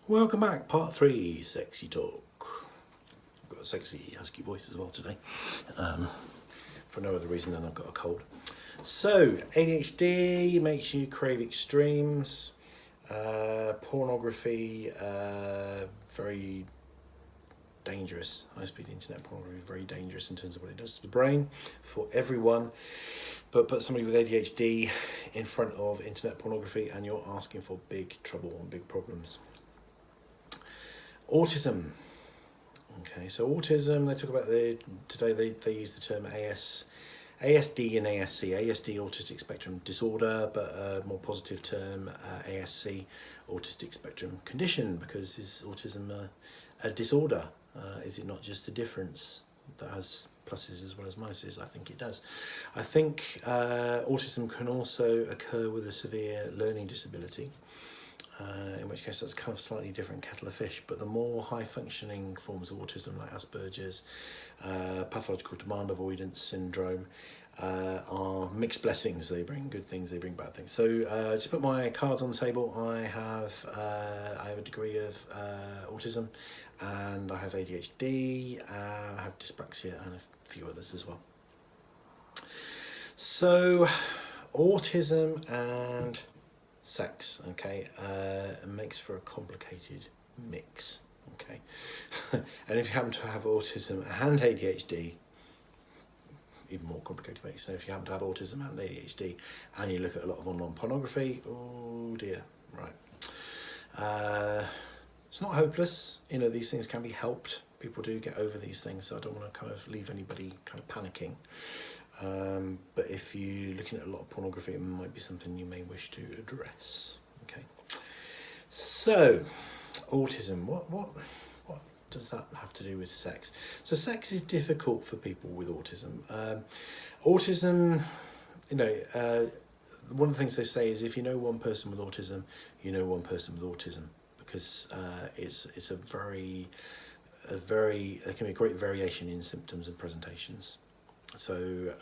Welcome back, part 3, Sexy Talk. I've got a sexy husky voice as well today, for no other reason than I've got a cold. So, ADHD makes you crave extremes, pornography, very dangerous. High-speed internet pornography, very dangerous in terms of what it does to the brain for everyone. But put somebody with ADHD in front of internet pornography and you're asking for big trouble and big problems. Autism. Okay, so autism, they talk about today they use the term ASD and ASC. ASD, autistic spectrum disorder, but a more positive term, ASC, autistic spectrum condition, because is autism a disorder? Is it not just a difference that has pluses as well as minuses? I think it does. I think autism can also occur with a severe learning disability. In which case that's kind of slightly different kettle of fish, but the more high functioning forms of autism like Asperger's, pathological demand avoidance syndrome, are mixed blessings. They bring good things, they bring bad things. So just put my cards on the table. I have a degree of autism, and I have ADHD, I have dyspraxia and a few others as well. So autism and sex, okay, makes for a complicated mix, okay. And if you happen to have autism and ADHD, even more complicated mix. So if you happen to have autism and ADHD and you look at a lot of online pornography, oh dear, right. It's not hopeless, you know, these things can be helped. People do get over these things, so I don't want to kind of leave anybody kind of panicking. But if you're looking at a lot of pornography, it might be something you may wish to address. Okay. So, autism. What does that have to do with sex? So, sex is difficult for people with autism. Autism, you know, one of the things they say is if you know one person with autism, you know one person with autism, because it's a very there can be a great variation in symptoms and presentations. So you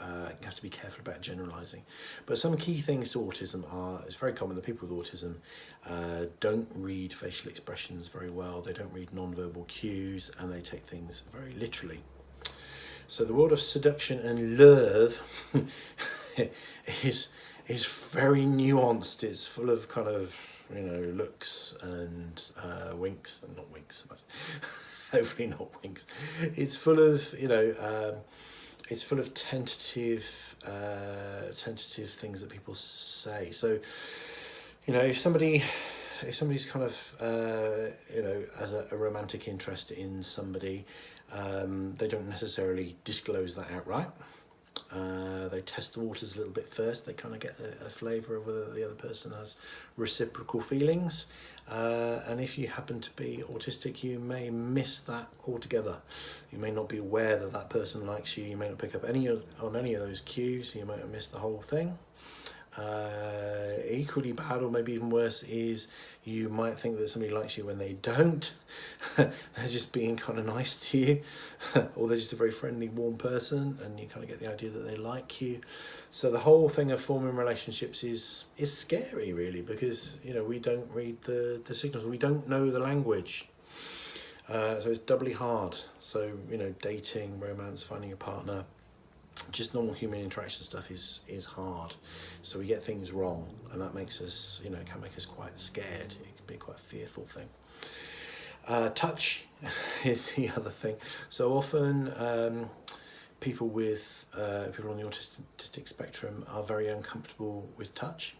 have to be careful about generalising. But some key things to autism are, it's very common that people with autism don't read facial expressions very well, they don't read non-verbal cues, and they take things very literally. So the world of seduction and love is very nuanced. It's full of kind of, you know, looks and winks, and not winks so much, hopefully not winks. It's full of, you know, it's full of tentative things that people say. So, you know, if somebody's kind of, you know, has a romantic interest in somebody, they don't necessarily disclose that outright. They test the waters a little bit first. They kind of get a flavour of whether the other person has reciprocal feelings. And if you happen to be autistic, you may miss that altogether. You may not be aware that that person likes you. You may not pick up on any of those cues. You might have missed the whole thing. Equally bad, or maybe even worse, is you might think that somebody likes you when they don't. They're just being kind of nice to you, or they're just a very friendly, warm person, and you kind of get the idea that they like you. So the whole thing of forming relationships is scary, really, because, you know, we don't read the signals, we don't know the language. So it's doubly hard. So, you know, dating, romance, finding a partner, just normal human interaction stuff is hard. So we get things wrong, and that makes us, you know, it can make us quite scared. It can be quite a fearful thing. Touch is the other thing. So often people on the autistic spectrum are very uncomfortable with touch.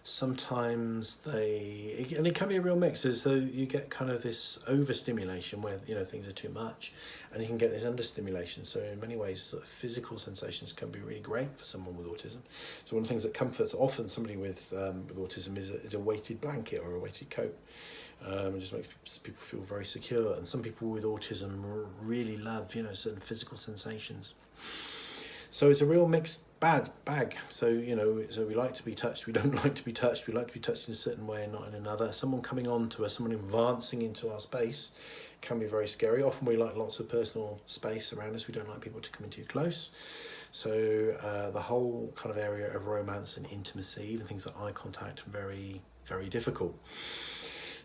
Sometimes and it can be a real mix, so you get kind of this overstimulation where, you know, things are too much, and you can get this understimulation. So in many ways, sort of physical sensations can be really great for someone with autism. So one of the things that comforts often somebody with autism is a weighted blanket or a weighted coat. It just makes people feel very secure. And some people with autism really love, you know, certain physical sensations. So it's a real mixed bag. So, you know, so we like to be touched, we don't like to be touched, we like to be touched in a certain way and not in another. Someone coming on to us, someone advancing into our space can be very scary. Often we like lots of personal space around us, we don't like people to come in too close. So the whole kind of area of romance and intimacy, even things like eye contact, very, very difficult.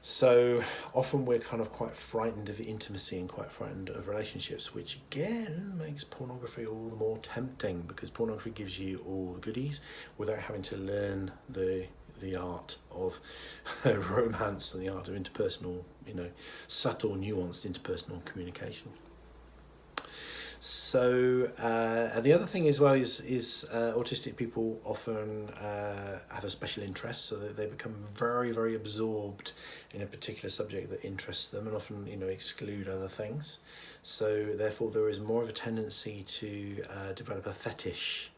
So often we're kind of quite frightened of intimacy and quite frightened of relationships, which again makes pornography all the more tempting, because pornography gives you all the goodies without having to learn the art of romance and the art of interpersonal, subtle, nuanced interpersonal communication. So, and the other thing as well is autistic people often have a special interest, so that they become very, very absorbed in a particular subject that interests them, and often, exclude other things. So therefore there is more of a tendency to develop a fetish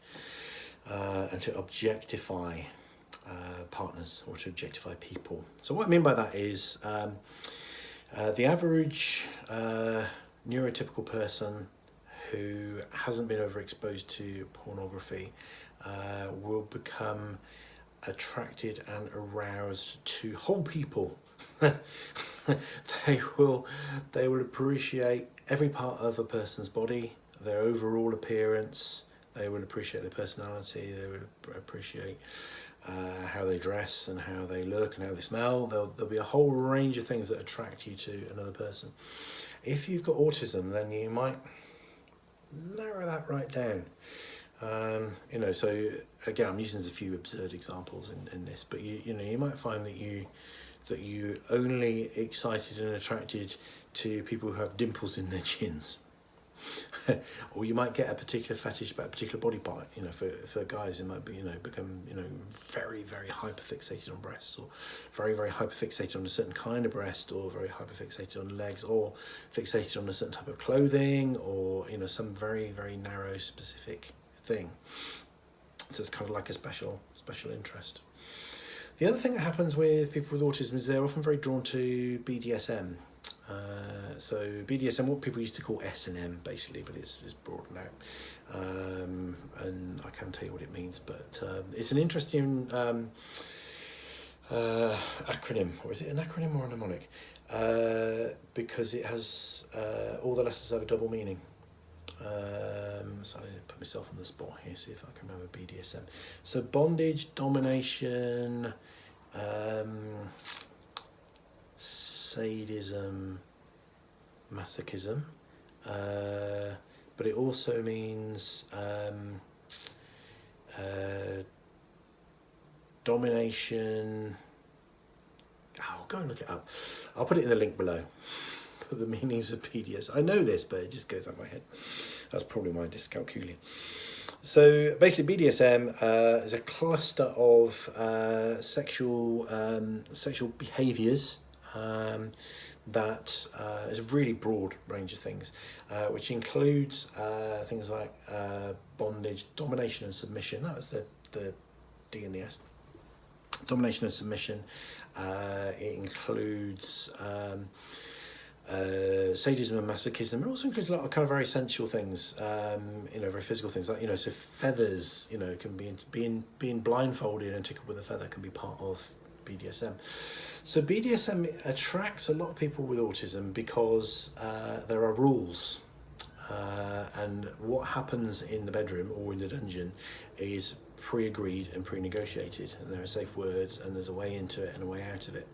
and to objectify partners, or to objectify people. So what I mean by that is the average neurotypical person who hasn't been overexposed to pornography will become attracted and aroused to whole people. They will appreciate every part of a person's body, their overall appearance. They will appreciate their personality. They will appreciate how they dress and how they look and how they smell. There'll be a whole range of things that attract you to another person. If you've got autism, then you might narrow that right down. So again, I'm using a few absurd examples in this, but you might find that you only excited and attracted to people who have dimples in their chins. Or you might get a particular fetish about a particular body part. For guys, it might be become very, very hyperfixated on breasts, or very, very hyperfixated on a certain kind of breast, or very hyperfixated on legs, or fixated on a certain type of clothing, or some very, very narrow specific thing. So it's kind of like a special interest. The other thing that happens with people with autism is they're often very drawn to BDSM. So BDSM, what people used to call S&M basically, but it's broadened out, and I can't tell you what it means, but it's an interesting acronym, or is it an acronym or a mnemonic? Because it has all the letters have a double meaning. So I put myself on the spot here, see if I can remember BDSM. So bondage, domination, sadism, masochism, but it also means domination. I'll go and look it up. I'll put it in the link below for the meanings of BDS. I know this, but it just goes out my head. That's probably my dyscalculia. So basically BDSM is a cluster of sexual behaviours that is a really broad range of things, which includes things like bondage, domination and submission. That was the D and the S. Domination and submission. It includes sadism and masochism. It also includes a lot of kind of very sensual things, very physical things, like so feathers, can be being blindfolded and tickled with a feather can be part of BDSM. So BDSM attracts a lot of people with autism because there are rules, and what happens in the bedroom or in the dungeon is pre-agreed and pre-negotiated, and there are safe words, and there's a way into it and a way out of it.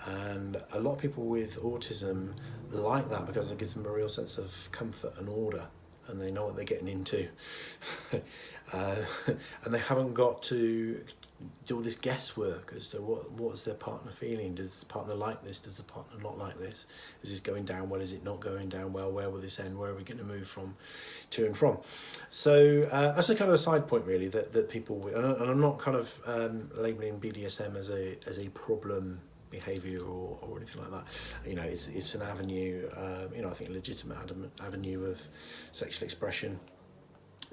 And a lot of people with autism like that because it gives them a real sense of comfort and order, and they know what they're getting into. And they haven't got to do all this guesswork as to what's their partner feeling. Does the partner like this? Does the partner not like this? Is this going down well? Is it not going down well? Where will this end? Where are we going to move from, to and from? So that's a kind of a side point really that people, and I'm not kind of labelling BDSM as a problem behaviour or anything like that. It's an avenue, I think a legitimate avenue of sexual expression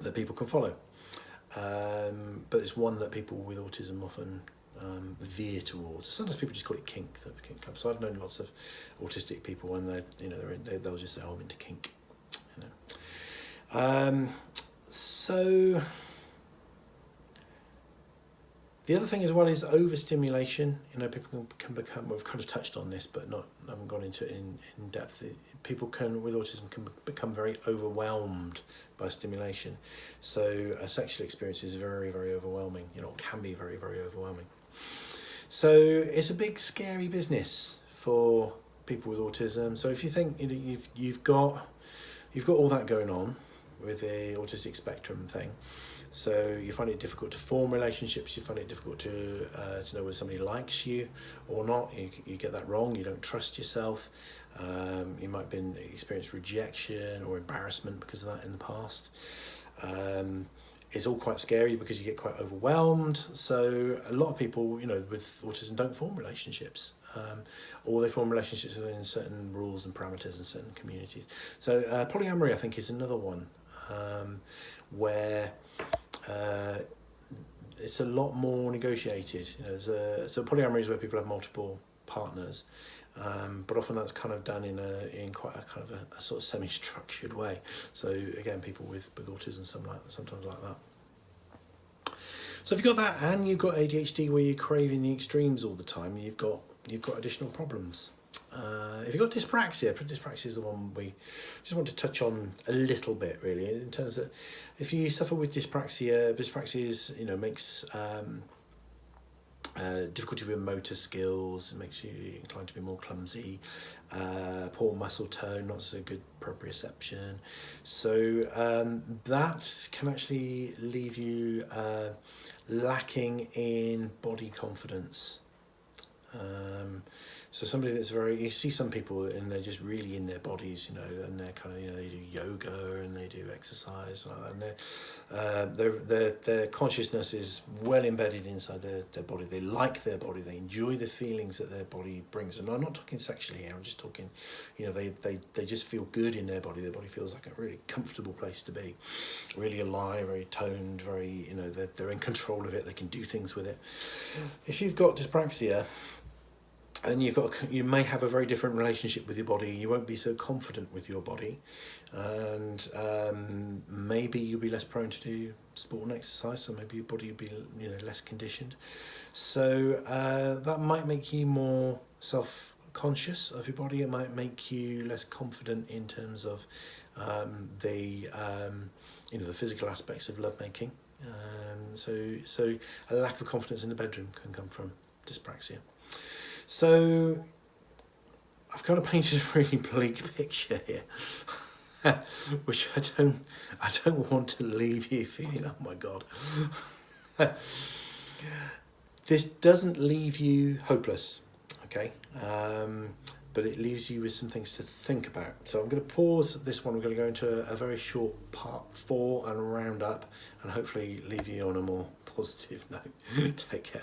that people can follow. But it's one that people with autism often veer towards. Sometimes people just call it kink, so kink club. So I've known lots of autistic people when they'll just say, "Oh, I'm into kink," So the other thing as well is overstimulation. People can become, we've kind of touched on this, but haven't gone into it in depth. People with autism can become very overwhelmed by stimulation. So a sexual experience is very, very overwhelming, can be very, very overwhelming. So it's a big scary business for people with autism. So if you think you've got all that going on with the autistic spectrum thing, so you find it difficult to form relationships, you find it difficult to know whether somebody likes you or not, you get that wrong, you don't trust yourself, you might have been experienced rejection or embarrassment because of that in the past. It's all quite scary because you get quite overwhelmed. So a lot of people, with autism don't form relationships, or they form relationships within certain rules and parameters in certain communities. So polyamory, I think, is another one where it's a lot more negotiated. So polyamory is where people have multiple partners, but often that's kind of done in quite a kind of a sort of semi-structured way. So again, people with autism sometimes like that. So if you've got that and you've got ADHD where you're craving the extremes all the time, you've got additional problems. If you've got dyspraxia is the one we just want to touch on a little bit, really, in terms of if you suffer with dyspraxia is, makes difficulty with motor skills, it makes you inclined to be more clumsy, poor muscle tone, not so good proprioception. So that can actually leave you lacking in body confidence. So somebody that's you see some people and they're just really in their bodies, and they're kind of, they do yoga and they do exercise and their consciousnness is well embedded inside their body. They like their body, they enjoy the feelings that their body brings. And I'm not talking sexually here, I'm just talking, they just feel good in their body. Their body feels like a really comfortable place to be, really alive, very toned, very, they're in control of it, they can do things with it. If you've got dyspraxia, and you may have a very different relationship with your body. You won't be so confident with your body, and maybe you'll be less prone to do sport and exercise. So maybe your body will be less conditioned. So that might make you more self-conscious of your body. It might make you less confident in terms of the physical aspects of lovemaking. So a lack of confidence in the bedroom can come from dyspraxia. So I've kind of painted a really bleak picture here, which I don't want to leave you feeling, oh my God. This doesn't leave you hopeless, okay? But it leaves you with some things to think about. So I'm going to pause this one. We're going to go into a very short part 4 and round up, and hopefully leave you on a more positive note. Take care.